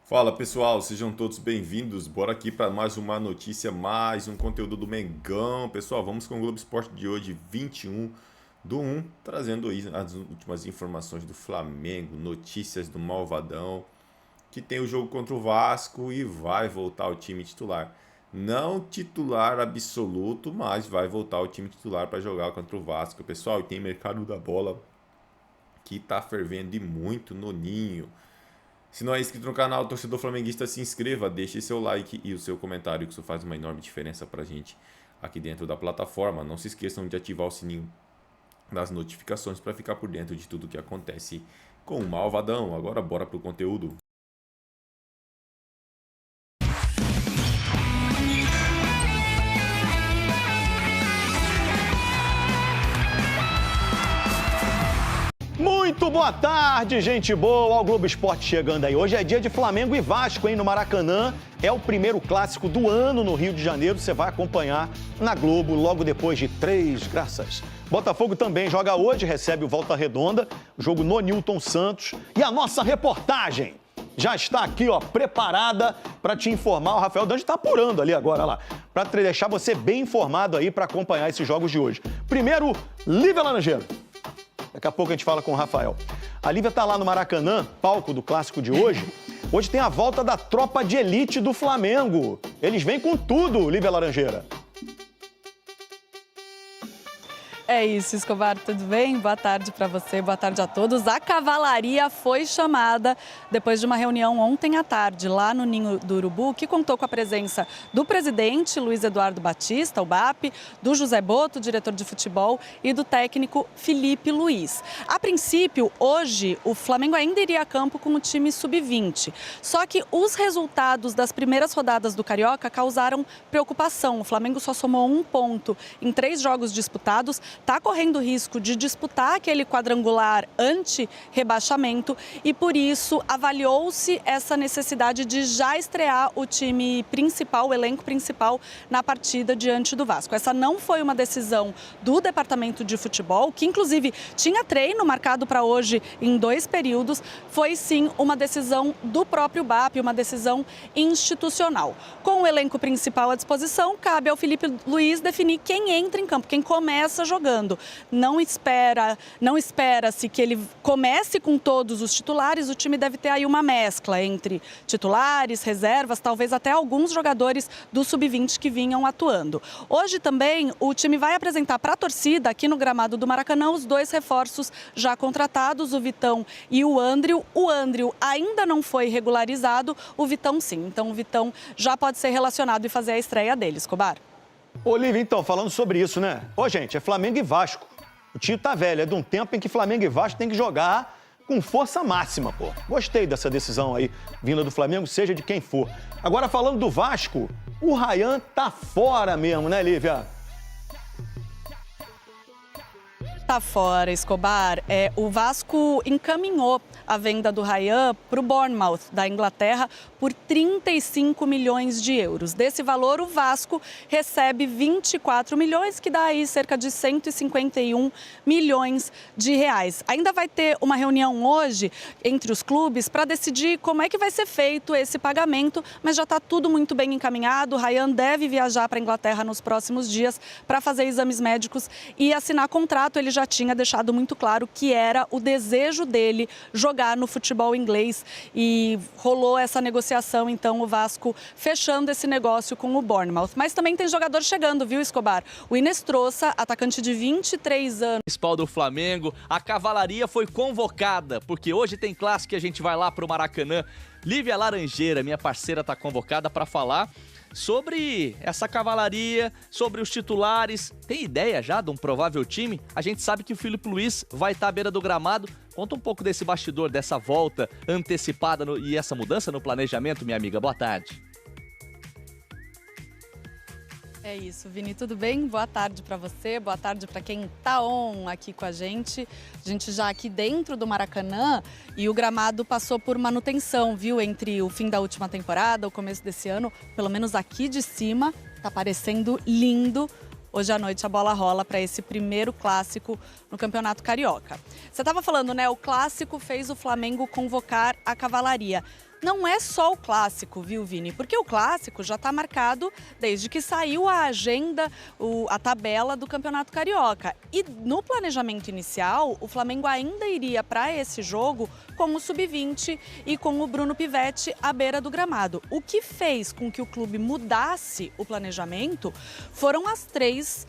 Fala pessoal, sejam todos bem-vindos. Bora aqui para mais uma notícia, mais um conteúdo do Mengão. Pessoal, vamos com o Globo Esporte de hoje, 21/1, trazendo aí as últimas informações do Flamengo, notícias do Malvadão, que tem o jogo contra o Vasco e vai voltar ao time titular. Não titular absoluto, mas vai voltar ao time titular para jogar contra o Vasco. Pessoal, e tem mercado da bola que tá fervendo e muito no ninho. Se não é inscrito no canal, torcedor flamenguista, se inscreva, deixe seu like e o seu comentário, que isso faz uma enorme diferença pra gente aqui dentro da plataforma. Não se esqueçam de ativar o sininho das notificações para ficar por dentro de tudo que acontece com o Malvadão. Agora bora pro conteúdo. Muito boa tarde, gente boa. O Globo Esporte chegando aí. Hoje é dia de Flamengo e Vasco, hein, no Maracanã. É o primeiro clássico do ano no Rio de Janeiro. Você vai acompanhar na Globo logo depois de 3 graças. Botafogo também joga hoje, recebe o Volta Redonda, jogo no Newton Santos. E a nossa reportagem já está aqui, ó, preparada para te informar. O Rafael Dange está apurando ali agora, olha lá, para deixar você bem informado aí para acompanhar esses jogos de hoje. Primeiro, Lívia Laranjeira. Daqui a pouco a gente fala com o Rafael. A Lívia está lá no Maracanã, palco do clássico de hoje. Hoje tem a volta da tropa de elite do Flamengo. Eles vêm com tudo, Lívia Laranjeira. É isso, Escobar, tudo bem? Boa tarde para você, boa tarde a todos. A cavalaria foi chamada depois de uma reunião ontem à tarde lá no Ninho do Urubu, que contou com a presença do presidente Luiz Eduardo Batista, o BAP, do José Boto, diretor de futebol, e do técnico Felipe Luiz. A princípio, hoje, o Flamengo ainda iria a campo com o time sub-20. Só que os resultados das primeiras rodadas do Carioca causaram preocupação. O Flamengo só somou 1 ponto em 3 jogos disputados, está correndo risco de disputar aquele quadrangular anti-rebaixamento e, por isso, avaliou-se essa necessidade de já estrear o time principal, o elenco principal, na partida diante do Vasco. Essa não foi uma decisão do departamento de futebol, que, inclusive, tinha treino marcado para hoje em 2 períodos. Foi, sim, uma decisão do próprio BAP, uma decisão institucional. Com o elenco principal à disposição, cabe ao Felipe Luiz definir quem entra em campo, quem começa jogando. Não espera-se que ele comece com todos os titulares. O time deve ter aí uma mescla entre titulares, reservas, talvez até alguns jogadores do sub-20 que vinham atuando. Hoje também o time vai apresentar para a torcida aqui no gramado do Maracanã os 2 reforços já contratados, o Vitão e o Andriel. O Andriel ainda não foi regularizado, o Vitão sim. Então o Vitão já pode ser relacionado e fazer a estreia dele, Escobar. Olívia, então, falando sobre isso, né? Ô, gente, é Flamengo e Vasco. O tio tá velho, é de um tempo em que Flamengo e Vasco tem que jogar com força máxima, pô. Gostei dessa decisão aí, vinda do Flamengo, seja de quem for. Agora, falando do Vasco, o Ryan tá fora mesmo, né, Lívia? Tá fora, Escobar. O Vasco encaminhou a venda do Ryan para o Bournemouth, da Inglaterra, por 35 milhões de euros. Desse valor, o Vasco recebe 24 milhões, que dá aí cerca de 151 milhões de reais. Ainda vai ter uma reunião hoje entre os clubes para decidir como é que vai ser feito esse pagamento, mas já está tudo muito bem encaminhado. O Ryan deve viajar para a Inglaterra nos próximos dias para fazer exames médicos e assinar contrato. Ele já tinha deixado muito claro que era o desejo dele jogar no futebol inglês e rolou essa negociação, então o Vasco fechando esse negócio com o Bournemouth. Mas também tem jogador chegando, viu, Escobar? O Inestrosa, atacante de 23 anos. Principal do Flamengo, a cavalaria foi convocada, porque hoje tem clássico e a gente vai lá pro Maracanã. Lívia Laranjeira, minha parceira, tá convocada para falar sobre essa cavalaria, sobre os titulares. Tem ideia já de um provável time? A gente sabe que o Felipe Luiz vai estar à beira do gramado. Conta um pouco desse bastidor, dessa volta antecipada e essa mudança no planejamento, minha amiga. Boa tarde. É isso, Vini, tudo bem? Boa tarde para você, boa tarde para quem tá on aqui com a gente. A gente já aqui dentro do Maracanã e o gramado passou por manutenção, viu? Entre o fim da última temporada, o começo desse ano, pelo menos aqui de cima, tá parecendo lindo. Hoje à noite a bola rola para esse primeiro clássico no Campeonato Carioca. Você estava falando, né? O clássico fez o Flamengo convocar a cavalaria. não é só o clássico, viu, Vini? Porque o clássico já está marcado desde que saiu a agenda, a tabela do Campeonato Carioca. E no planejamento inicial, o Flamengo ainda iria para esse jogo com o Sub-20 e com o Bruno Pivetti à beira do gramado. O que fez com que o clube mudasse o planejamento foram as 3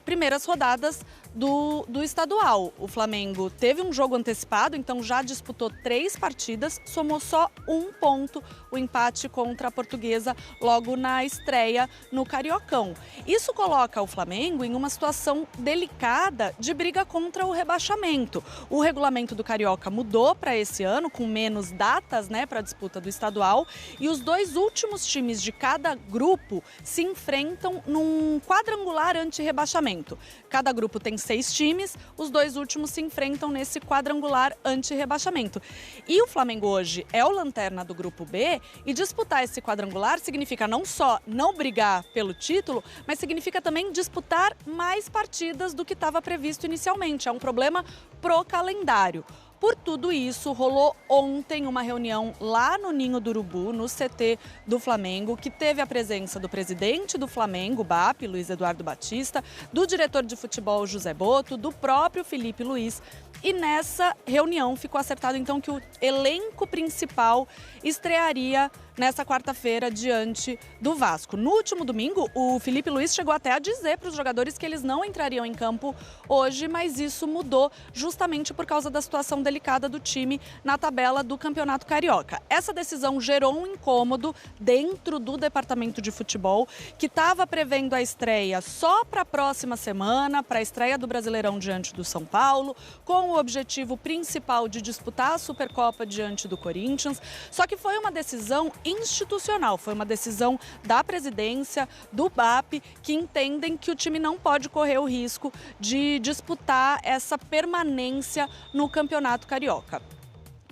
primeiras rodadas do estadual. O Flamengo teve um jogo antecipado, então já disputou 3 partidas, somou só 1 ponto, o empate contra a Portuguesa logo na estreia no Cariocão. Isso coloca o Flamengo em uma situação delicada de briga contra o rebaixamento. O regulamento do Carioca mudou para esse ano, com menos datas, né, para a disputa do estadual, e os 2 últimos times de cada grupo se enfrentam num quadrangular anti-rebaixamento. Cada grupo tem 6 times, os 2 últimos se enfrentam nesse quadrangular anti-rebaixamento. E o Flamengo hoje é o lanterna do grupo B, e disputar esse quadrangular significa não só não brigar pelo título, mas significa também disputar mais partidas do que estava previsto inicialmente. É um problema pro calendário. Por tudo isso, rolou ontem uma reunião lá no Ninho do Urubu, no CT do Flamengo, que teve a presença do presidente do Flamengo, BAP, Luiz Eduardo Batista, do diretor de futebol, José Boto, do próprio Felipe Luiz. E nessa reunião ficou acertado então que o elenco principal estrearia nessa quarta-feira diante do Vasco. No último domingo, o Felipe Luiz chegou até a dizer para os jogadores que eles não entrariam em campo hoje, mas isso mudou justamente por causa da situação delicada do time na tabela do Campeonato Carioca. Essa decisão gerou um incômodo dentro do departamento de futebol, que estava prevendo a estreia só para a próxima semana, para a estreia do Brasileirão diante do São Paulo, com o objetivo principal de disputar a Supercopa diante do Corinthians. Só que foi uma decisão institucional, foi uma decisão da presidência, do BAP, que entendem que o time não pode correr o risco de disputar essa permanência no Campeonato Carioca.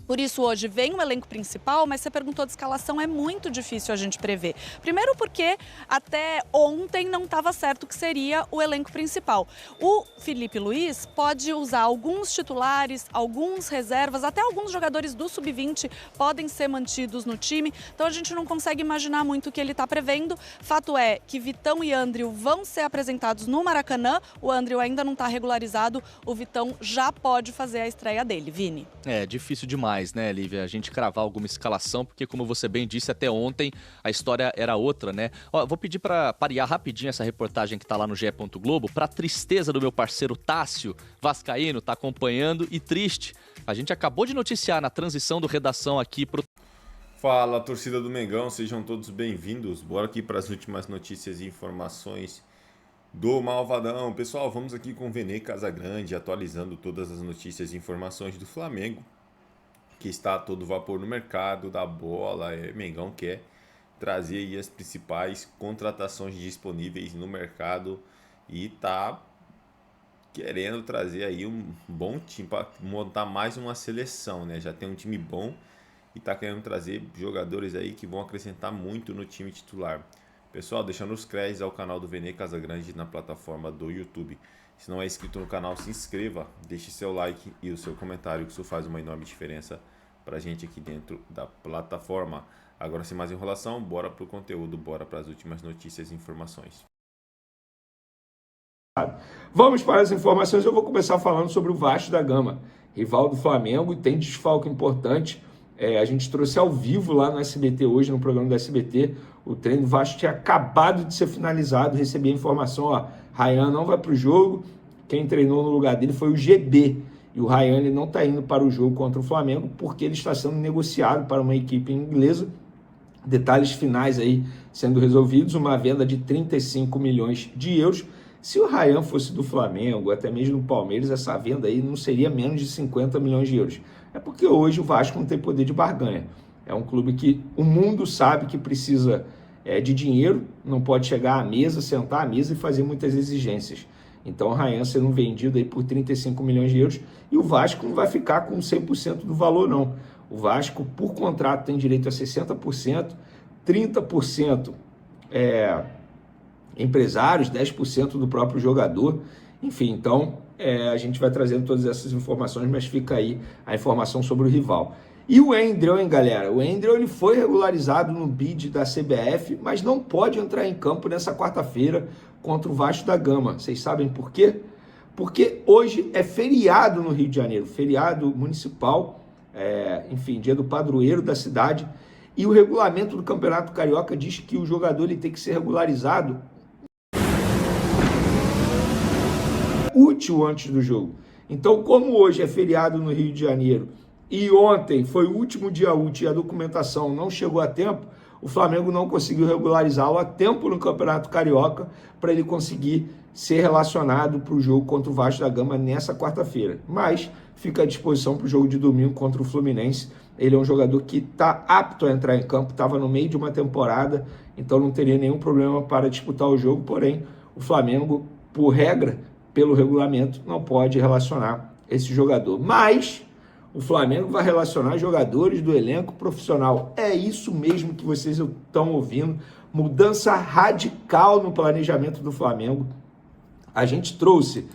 Por isso, hoje vem o elenco principal, mas você perguntou de escalação, é muito difícil a gente prever. Primeiro porque até ontem não estava certo que seria o elenco principal. O Felipe Luiz pode usar alguns titulares, alguns reservas, até alguns jogadores do Sub-20 podem ser mantidos no time. Então a gente não consegue imaginar muito o que ele está prevendo. Fato é que Vitão e Andril vão ser apresentados no Maracanã. O Andril ainda não está regularizado, o Vitão já pode fazer a estreia dele. Vini. É difícil demais, né, Lívia, a gente cravar alguma escalação, porque como você bem disse, até ontem a história era outra, né? Ó, vou pedir para parear rapidinho essa reportagem que tá lá no GE. Globo, pra tristeza do meu parceiro Tássio, vascaíno, tá acompanhando e triste. A gente acabou de noticiar na transição do Redação aqui pro... Fala, torcida do Mengão, sejam todos bem-vindos. Bora aqui para as últimas notícias e informações do Malvadão. Pessoal, vamos aqui com o Vene Casagrande, atualizando todas as notícias e informações do Flamengo, que está a todo vapor no mercado da bola. Mengão quer trazer aí as principais contratações disponíveis no mercado e tá querendo trazer aí um bom time para montar mais uma seleção, né? Já tem um time bom e tá querendo trazer jogadores aí que vão acrescentar muito no time titular. Pessoal, deixando os créditos ao canal do Vene Casagrande na plataforma do YouTube. Se não é inscrito no canal, se inscreva, deixe seu like e o seu comentário, que isso faz uma enorme diferença pra gente aqui dentro da plataforma. Agora, sem mais enrolação, bora pro conteúdo, bora para as últimas notícias e informações. Vamos para as informações. Eu vou começar falando sobre o Vasco da Gama, rival do Flamengo, e tem desfalque importante. A gente trouxe ao vivo lá no SBT hoje, no programa do SBT, o treino do Vasco tinha acabado de ser finalizado, recebi a informação, ó, Ryan não vai para o jogo, quem treinou no lugar dele foi o GB, e o Ryan ele não está indo para o jogo contra o Flamengo, porque ele está sendo negociado para uma equipe inglesa, detalhes finais aí sendo resolvidos, uma venda de 35 milhões de euros, se o Ryan fosse do Flamengo, até mesmo do Palmeiras, essa venda aí não seria menos de 50 milhões de euros. É porque hoje o Vasco não tem poder de barganha. É um clube que o mundo sabe que precisa de dinheiro, não pode chegar à mesa, sentar à mesa e fazer muitas exigências. Então o Ryan sendo vendido aí por 35 milhões de euros e o Vasco não vai ficar com 100% do valor não. O Vasco, por contrato, tem direito a 60%, 30% empresários, 10% do próprio jogador, enfim, então a gente vai trazendo todas essas informações, mas fica aí a informação sobre o rival. E o Andrew, hein, galera? O Andrew ele foi regularizado no bid da CBF, mas não pode entrar em campo nessa quarta-feira contra o Vasco da Gama. Vocês sabem por quê? Porque hoje é feriado no Rio de Janeiro, feriado municipal, enfim, dia do padroeiro da cidade, e o regulamento do Campeonato Carioca diz que o jogador ele tem que ser regularizado útil antes do jogo. Então, como hoje é feriado no Rio de Janeiro e ontem foi o último dia útil e a documentação não chegou a tempo, o Flamengo não conseguiu regularizá-lo a tempo no Campeonato Carioca para ele conseguir ser relacionado para o jogo contra o Vasco da Gama nessa quarta-feira. Mas fica à disposição para o jogo de domingo contra o Fluminense. Ele é um jogador que está apto a entrar em campo, estava no meio de uma temporada, então não teria nenhum problema para disputar o jogo, porém o Flamengo, por regra, pelo regulamento, não pode relacionar esse jogador. Mas o Flamengo vai relacionar jogadores do elenco profissional. É isso mesmo que vocês estão ouvindo. Mudança radical no planejamento do Flamengo. A gente trouxe...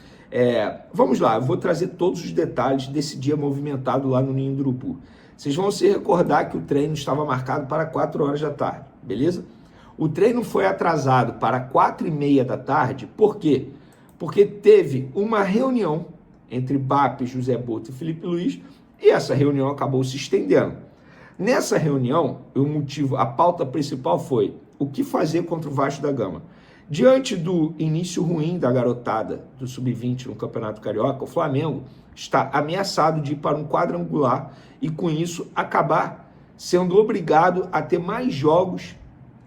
vamos lá, eu vou trazer todos os detalhes desse dia movimentado lá no Ninho do Urubu. Vocês vão se recordar que o treino estava marcado para 4 horas da tarde, beleza? O treino foi atrasado para 4h30 da tarde, por quê? Porque teve uma reunião entre BAP, José Boto e Felipe Luiz, e essa reunião acabou se estendendo. Nessa reunião, a pauta principal foi o que fazer contra o Vasco da Gama. Diante do início ruim da garotada do Sub-20 no Campeonato Carioca, o Flamengo está ameaçado de ir para um quadrangular e, com isso, acabar sendo obrigado a ter mais jogos,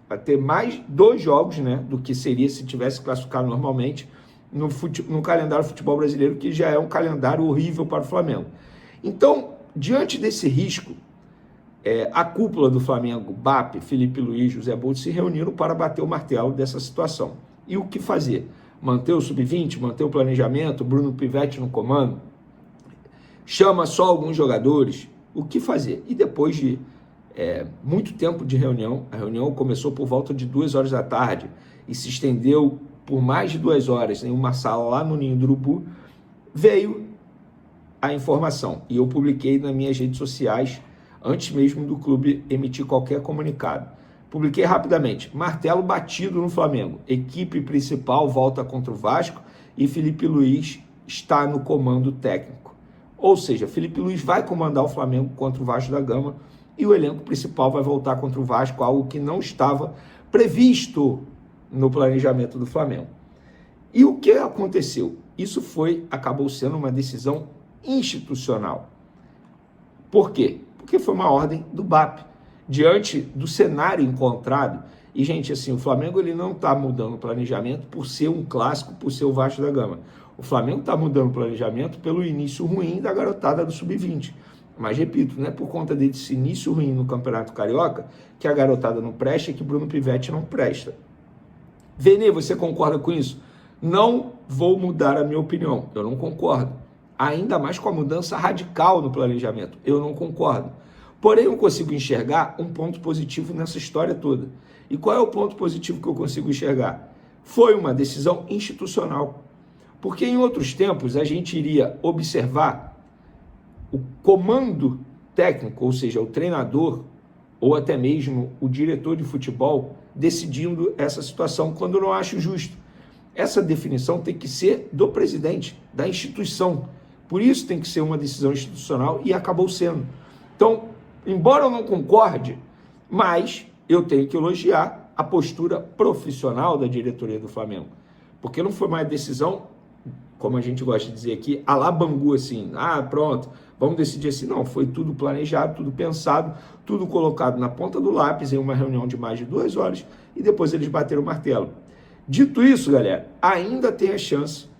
a ter mais 2 jogos, né, do que seria se tivesse classificado normalmente no calendário do futebol brasileiro, que já é um calendário horrível para o Flamengo. Então, diante desse risco, a cúpula do Flamengo, BAP, Felipe Luiz, José Bolt, se reuniram para bater o martelo dessa situação. E o que fazer? Manter o Sub-20, manter o planejamento, Bruno Pivetti no comando? Chama só alguns jogadores? O que fazer? E depois de muito tempo de reunião, a reunião começou por volta de 2 horas da tarde e se estendeu por mais de 2 horas em uma sala lá no Ninho do Urubu, veio a informação. E eu publiquei nas minhas redes sociais antes mesmo do clube emitir qualquer comunicado. Publiquei rapidamente: martelo batido no Flamengo, equipe principal volta contra o Vasco e Felipe Luiz está no comando técnico. Ou seja, Felipe Luiz vai comandar o Flamengo contra o Vasco da Gama e o elenco principal vai voltar contra o Vasco, algo que não estava previsto no planejamento do Flamengo. E o que aconteceu? Isso acabou sendo uma decisão institucional. Por quê? Porque foi uma ordem do BAP. Diante do cenário encontrado, e, gente, assim, o Flamengo ele não está mudando o planejamento por ser um clássico, por ser o Vasco da Gama. O Flamengo está mudando o planejamento pelo início ruim da garotada do Sub-20. Mas, repito, não é por conta desse início ruim no Campeonato Carioca que a garotada não presta e que Bruno Pivetti não presta. Vene, você concorda com isso? Não vou mudar a minha opinião, eu não concordo. Ainda mais com a mudança radical no planejamento, eu não concordo. Porém, eu consigo enxergar um ponto positivo nessa história toda. E qual é o ponto positivo que eu consigo enxergar? Foi uma decisão institucional. Porque em outros tempos a gente iria observar o comando técnico, ou seja, o treinador, ou até mesmo o diretor de futebol, decidindo essa situação quando eu não acho justo. Essa definição tem que ser do presidente, da instituição. Por isso tem que ser uma decisão institucional e acabou sendo. Então, embora eu não concorde, mas eu tenho que elogiar a postura profissional da diretoria do Flamengo. Porque não foi uma decisão, como a gente gosta de dizer aqui, à la Bangu, assim, pronto, vamos decidir assim. Não, foi tudo planejado, tudo pensado, tudo colocado na ponta do lápis em uma reunião de mais de 2 horas e depois eles bateram o martelo. Dito isso, galera, ainda tem a chance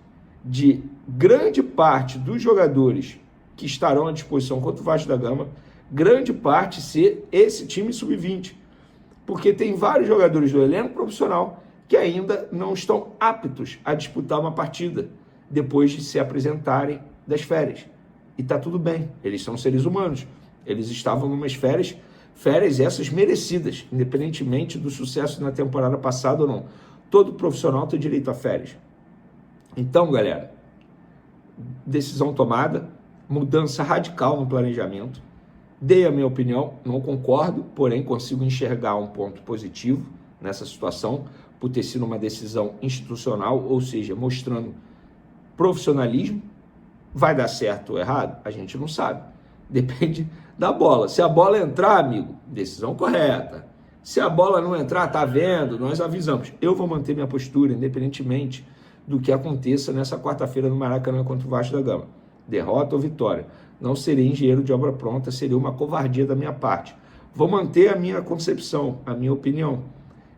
de grande parte dos jogadores que estarão à disposição contra o Vasco da Gama, grande parte ser esse time Sub-20. Porque tem vários jogadores do elenco profissional que ainda não estão aptos a disputar uma partida depois de se apresentarem das férias. E tá tudo bem, eles são seres humanos. Eles estavam numas férias essas merecidas, independentemente do sucesso na temporada passada ou não. Todo profissional tem direito a férias. Então, galera, decisão tomada, mudança radical no planejamento. Dei a minha opinião, não concordo, porém consigo enxergar um ponto positivo nessa situação, por ter sido uma decisão institucional, ou seja, mostrando profissionalismo. Vai dar certo ou errado? A gente não sabe. Depende da bola. Se a bola entrar, amigo, decisão correta. Se a bola não entrar, tá vendo, nós avisamos. Eu vou manter minha postura, independentemente do que aconteça nessa quarta-feira no Maracanã contra o Vasco da Gama. Derrota ou vitória. Não serei engenheiro de obra pronta, seria uma covardia da minha parte. Vou manter a minha concepção, a minha opinião.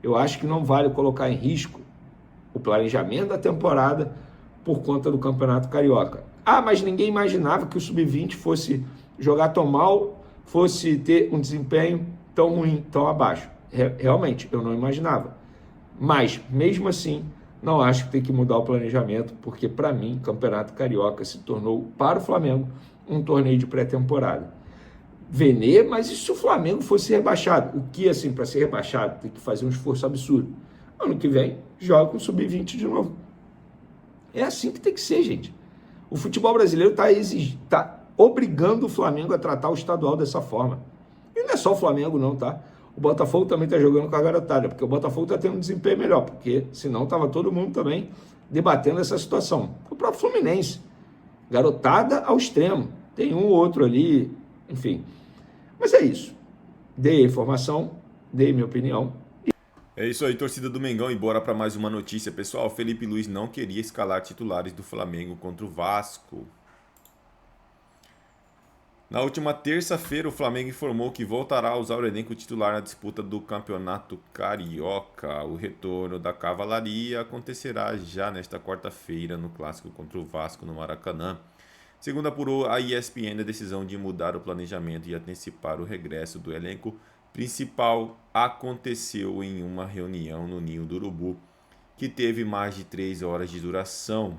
Eu acho que não vale colocar em risco o planejamento da temporada por conta do Campeonato Carioca. Ah, mas ninguém imaginava que o Sub-20 fosse jogar tão mal, fosse ter um desempenho tão ruim, tão abaixo. Realmente, eu não imaginava. Mas, mesmo assim, não acho que tem que mudar o planejamento, porque, para mim, o Campeonato Carioca se tornou, para o Flamengo, um torneio de pré-temporada. Venê, mas e se o Flamengo fosse rebaixado? O que, assim, para ser rebaixado, tem que fazer um esforço absurdo. Ano que vem, joga com o Sub-20 de novo. É assim que tem que ser, gente. O futebol brasileiro está obrigando o Flamengo a tratar o estadual dessa forma. E não é só o Flamengo, não, tá? O Botafogo também está jogando com a garotada, porque o Botafogo está tendo um desempenho melhor, porque senão estava todo mundo também debatendo essa situação. O próprio Fluminense, garotada ao extremo. Tem um ou outro ali, enfim. Mas é isso. Dei a informação, dei minha opinião. É isso aí, torcida do Mengão, e bora para mais uma notícia, pessoal. Felipe Luiz não queria escalar titulares do Flamengo contra o Vasco. Na última terça-feira, o Flamengo informou que voltará a usar o elenco titular na disputa do Campeonato Carioca. O retorno da cavalaria acontecerá já nesta quarta-feira no clássico contra o Vasco no Maracanã. Segundo apurou a ESPN, a decisão de mudar o planejamento e antecipar o regresso do elenco principal aconteceu em uma reunião no Ninho do Urubu, que teve mais de 3 horas de duração.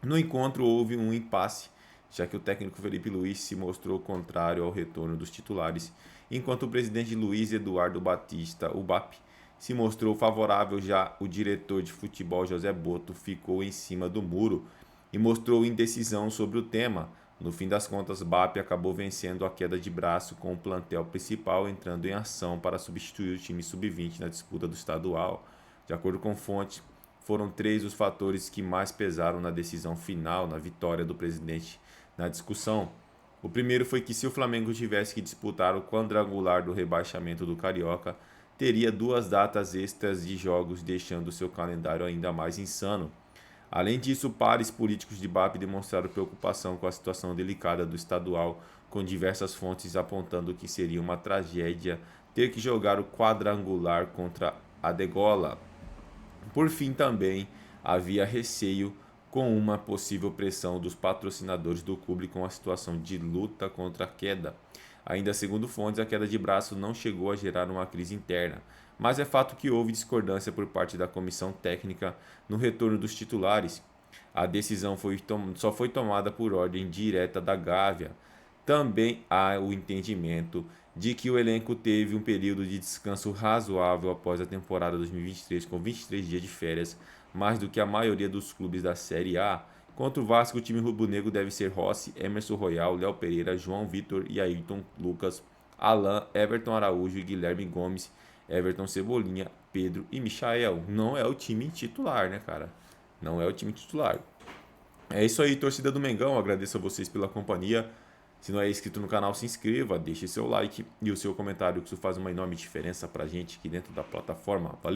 No encontro houve um impasse, já que o técnico Felipe Luiz se mostrou contrário ao retorno dos titulares, enquanto o presidente Luiz Eduardo Batista, o BAP, se mostrou favorável. Já o diretor de futebol José Boto ficou em cima do muro e mostrou indecisão sobre o tema. No fim das contas, BAP acabou vencendo a queda de braço, com o plantel principal entrando em ação para substituir o time sub-20 na disputa do estadual. De acordo com fontes, foram 3 os fatores que mais pesaram na decisão final, na vitória do presidente na discussão. O primeiro foi que, se o Flamengo tivesse que disputar o quadrangular do rebaixamento do Carioca, teria 2 datas extras de jogos, deixando seu calendário ainda mais insano. Além disso, pares políticos de BAP demonstraram preocupação com a situação delicada do estadual, com diversas fontes apontando que seria uma tragédia ter que jogar o quadrangular contra a degola. Por fim, também havia receio com uma possível pressão dos patrocinadores do clube com a situação de luta contra a queda. Ainda segundo fontes, a queda de braço não chegou a gerar uma crise interna, mas é fato que houve discordância por parte da comissão técnica no retorno dos titulares. A decisão só foi tomada por ordem direta da Gávea. Também há o entendimento de que o elenco teve um período de descanso razoável após a temporada 2023, com 23 dias de férias, mais do que a maioria dos clubes da Série A. Contra o Vasco, o time rubro-negro deve ser Rossi, Emerson Royal, Léo Pereira, João Vitor e Ayrton Lucas, Alain, Everton Araújo e Guilherme Gomes, Everton Cebolinha, Pedro e Michael. Não é o time titular, né, cara? Não é o time titular. É isso aí, torcida do Mengão. Agradeço a vocês pela companhia. Se não é inscrito no canal, se inscreva, deixe seu like e o seu comentário, que isso faz uma enorme diferença pra gente aqui dentro da plataforma. Valeu!